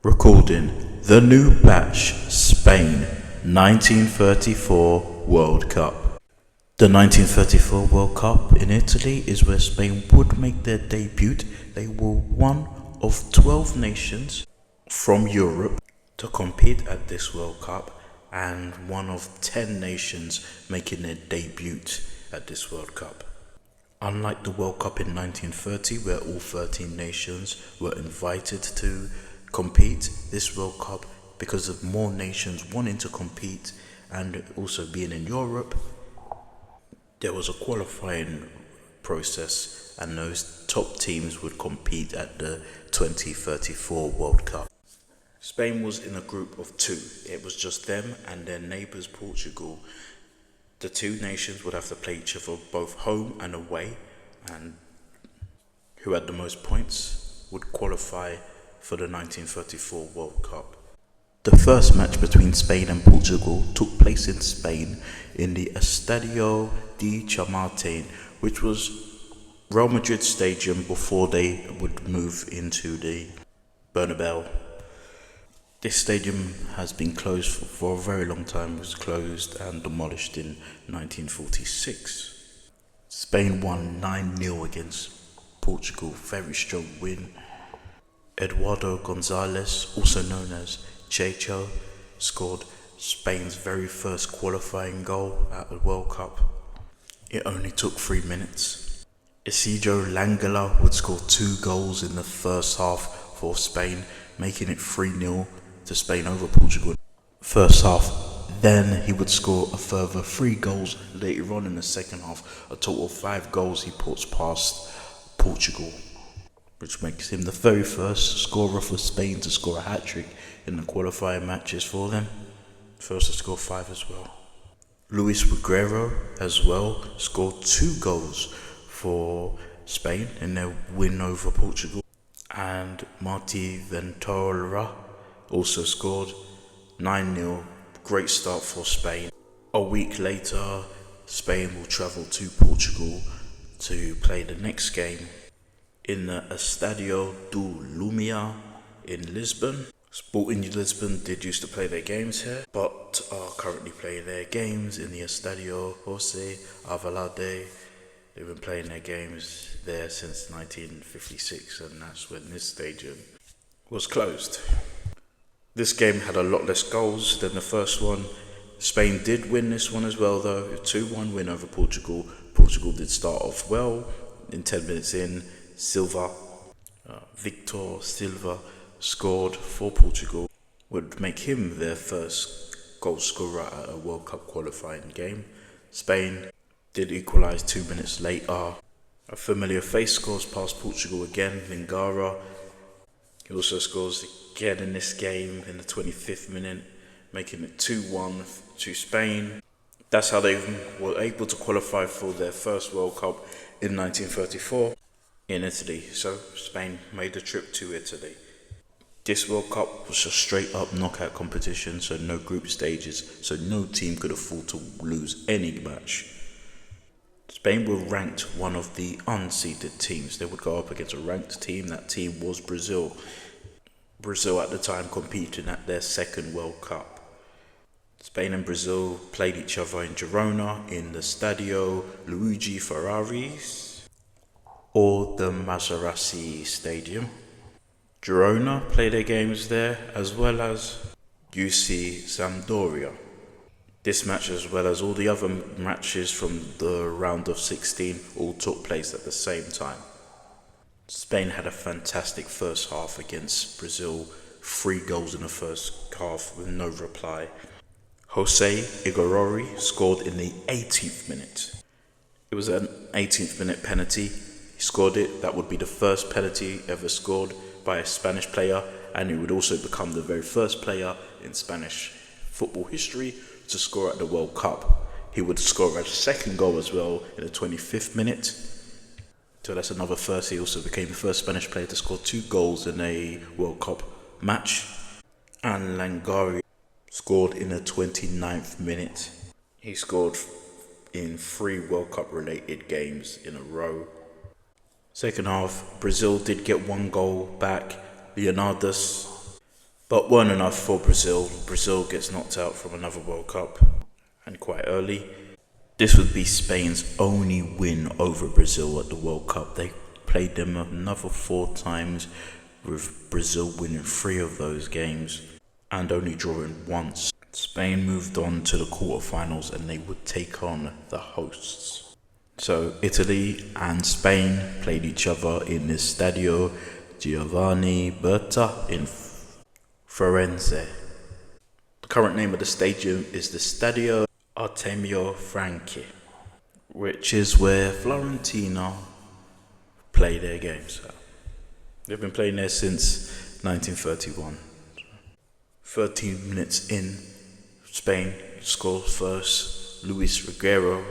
Recording the new batch, Spain, 1934 World Cup. The 1934 World Cup in Italy is where Spain would make their debut. They were one of 12 nations from Europe to compete at this World Cup and one of 10 nations making their debut at this World Cup. Unlike the World Cup in 1930, where all 13 nations were invited to compete, this World Cup, because of more nations wanting to compete and also being in Europe, there was a qualifying process and those top teams would compete at the 2034 World Cup. Spain was in a group of two. It was just them and their neighbours Portugal. The two nations would have to play each other both home and away, and who had the most points would qualify for the 1934 World Cup. The first match between Spain and Portugal took place in Spain in the Estadio de Chamartín, which was Real Madrid Stadium before they would move into the Bernabeu. This stadium has been closed for a very long time. It was closed and demolished in 1946. Spain won 9-0 against Portugal, very strong win. Eduardo Gonzalez, also known as Checho, scored Spain's very first qualifying goal at the World Cup. It only took 3 minutes. Isidro Langala would score 2 goals in the first half for Spain, making it 3-0 to Spain over Portugal. First half, then he would score a further 3 goals later on in the second half. A total of 5 goals he puts past Portugal, which makes him the very first scorer for Spain to score a hat-trick in the qualifying matches for them. First to score 5 as well. Luis Reguero as well scored 2 goals for Spain in their win over Portugal. And Martí Ventura also scored 9-0. Great start for Spain. A week later, Spain will travel to Portugal to play the next game in the Estadio do Lumia in Lisbon. Sporting Lisbon did used to play their games here, but are currently playing their games in the Estadio José Alvalade. They've been playing their games there since 1956, and that's when this stadium was closed. This game had a lot less goals than the first one. Spain did win this one as well though, a 2-1 win over Portugal. Portugal did start off well. In 10 minutes in, Victor Silva scored for Portugal, would make him their first goal scorer at a World Cup qualifying game. Spain did equalise 2 minutes later. A familiar face scores past Portugal again, Lingara. He also scores again in this game in the 25th minute, making it 2-1 to Spain. That's how they were able to qualify for their first World Cup in 1934 in Italy. So Spain made the trip to Italy. This World Cup was a straight up knockout competition, so no group stages, so no team could afford to lose any match. Spain were ranked one of the unseeded teams. They would go up against a ranked team. That team was Brazil. Brazil at the time competing at their second World Cup. Spain and Brazil played each other in Girona in the Stadio Luigi Ferraris or the Maserati Stadium. Girona played their games there as well as UC Sampdoria. This match, as well as all the other matches from the round of 16, all took place at the same time. Spain had a fantastic first half against Brazil, 3 goals in the first half with no reply. Jose Igorori scored in the 18th minute. It was an 18th minute penalty. He scored it. That would be the first penalty ever scored by a Spanish player, and he would also become the very first player in Spanish football history to score at the World Cup. He would score a second goal as well in the 25th minute. So that's another first. He also became the first Spanish player to score 2 goals in a World Cup match. And Langari scored in the 29th minute. He scored in 3 World Cup related games in a row. Second half, Brazil did get 1 goal back. Leonardo but weren't enough for Brazil. Brazil gets knocked out from another World Cup, and quite early. This would be Spain's only win over Brazil at the World Cup. They played them another 4 times, with Brazil winning 3 of those games and only drawing once. Spain moved on to the quarterfinals and they would take on the hosts. So Italy and Spain played each other in the Stadio Giovanni Berta in Firenze. The current name of the stadium is the Stadio Artemio Franchi, which is where Fiorentina play their games. They've been playing there since 1931. 13 minutes in, Spain scores first. Luis Reguero,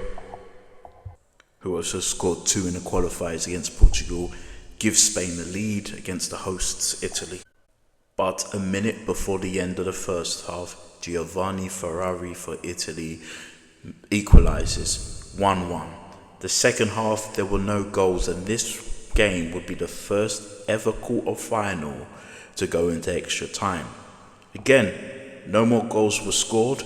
who also scored 2 in the qualifiers against Portugal, gives Spain the lead against the hosts Italy. But a minute before the end of the first half, Giovanni Ferrari for Italy equalises 1-1. The second half, there were no goals, and this game would be the first ever quarter-final to go into extra time. Again, no more goals were scored,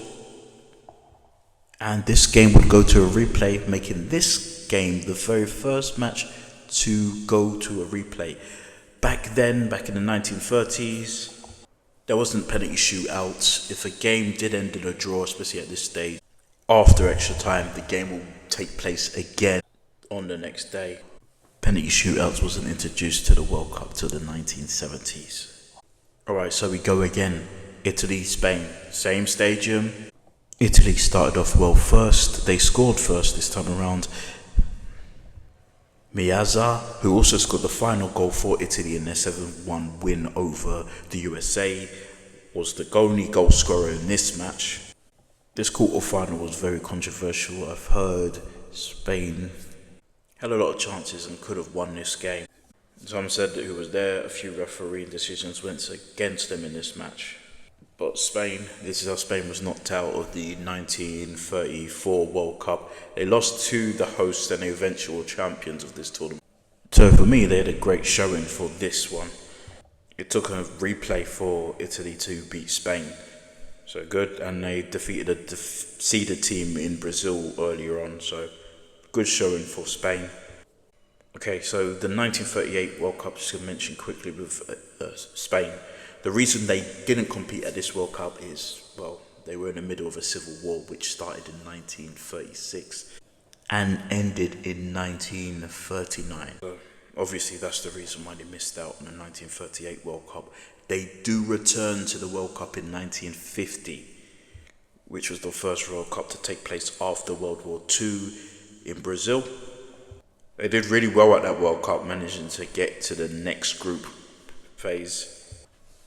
and this game would go to a replay, making this game the very first match to go to a replay. Back then, back in the 1930s, there wasn't penalty shootouts. If a game did end in a draw, especially at this stage, after extra time, the game will take place again on the next day. Penalty shootouts wasn't introduced to the World Cup till the 1970s. Alright, so we go again. Italy, Spain, same stadium. Italy started off well first. They scored first this time around. Meazza, who also scored the final goal for Italy in their 7-1 win over the USA, was the only goal scorer in this match. This quarter-final was very controversial. I've heard Spain had a lot of chances and could have won this game. Some said that who was there, a few referee decisions went against them in this match. But Spain, this is how Spain was knocked out of the 1934 World Cup. They lost to the hosts and the eventual champions of this tournament. So for me, they had a great showing for this one. It took a replay for Italy to beat Spain. So good, and they defeated a seeded team in Brazil earlier on, so good showing for Spain. Okay, so the 1938 World Cup, just to mention quickly with Spain. The reason they didn't compete at this World Cup is, well, they were in the middle of a civil war which started in 1936 and ended in 1939. So obviously that's the reason why they missed out on the 1938 World Cup. They do return to the World Cup in 1950, which was the first World Cup to take place after World War II in Brazil. They did really well at that World Cup, managing to get to the next group phase.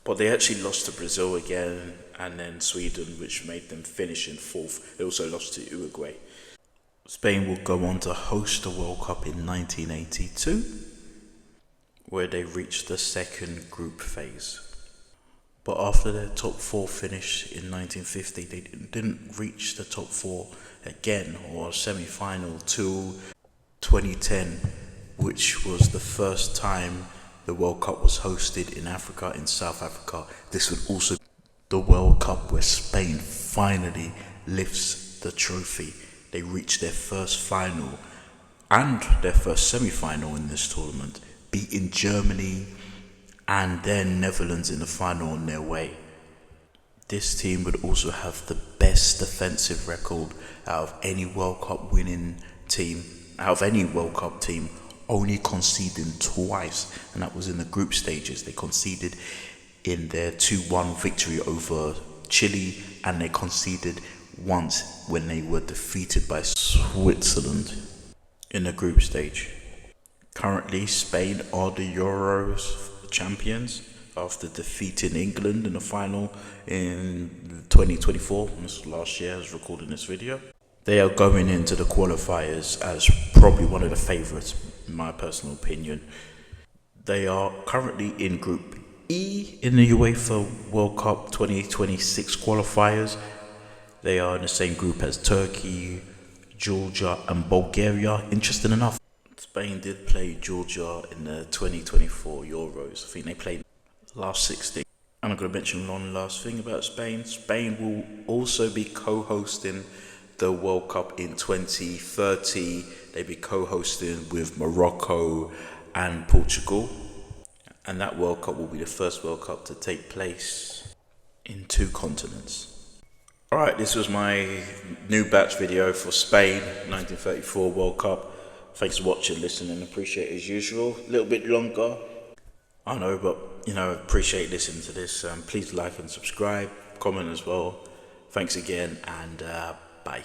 But they actually lost to Brazil again, and then Sweden, which made them finish in 4th. They also lost to Uruguay. Spain will go on to host the World Cup in 1982, where they reached the second group phase. But after their top 4 finish in 1950, they didn't reach the top 4 again, or semi-final, till 2010, which was the first time the World Cup was hosted in Africa, in South Africa. This would also be the World Cup where Spain finally lifts the trophy. They reached their first final and their first semi-final in this tournament, beating Germany and then Netherlands in the final on their way. This team would also have the best defensive record out of any World Cup winning team, out of any World Cup team, only conceding twice, and that was in the group stages. They conceded in their 2-1 victory over Chile, and they conceded once when they were defeated by Switzerland in the group stage. Currently, Spain are the Euros champions after defeating England in the final in 2024. This was last year I was recording this video. They are going into the qualifiers as probably one of the favourites, in my personal opinion. They are currently in Group E in the UEFA World Cup 2026 qualifiers. They are in the same group as Turkey, Georgia and Bulgaria. Interesting enough, Spain did play Georgia in the 2024 Euros. I think they played last 16. And I'm going to mention one last thing about Spain. Spain will also be co-hosting the World Cup in 2030. They'll be co-hosting with Morocco and Portugal. And that World Cup will be the first World Cup to take place in two continents. Alright, this was my new batch video for Spain 1934 World Cup. Thanks for watching, listening, appreciate it as usual. A little bit longer, I know, but appreciate listening to this. Please like and subscribe, comment as well. Thanks again, and bye.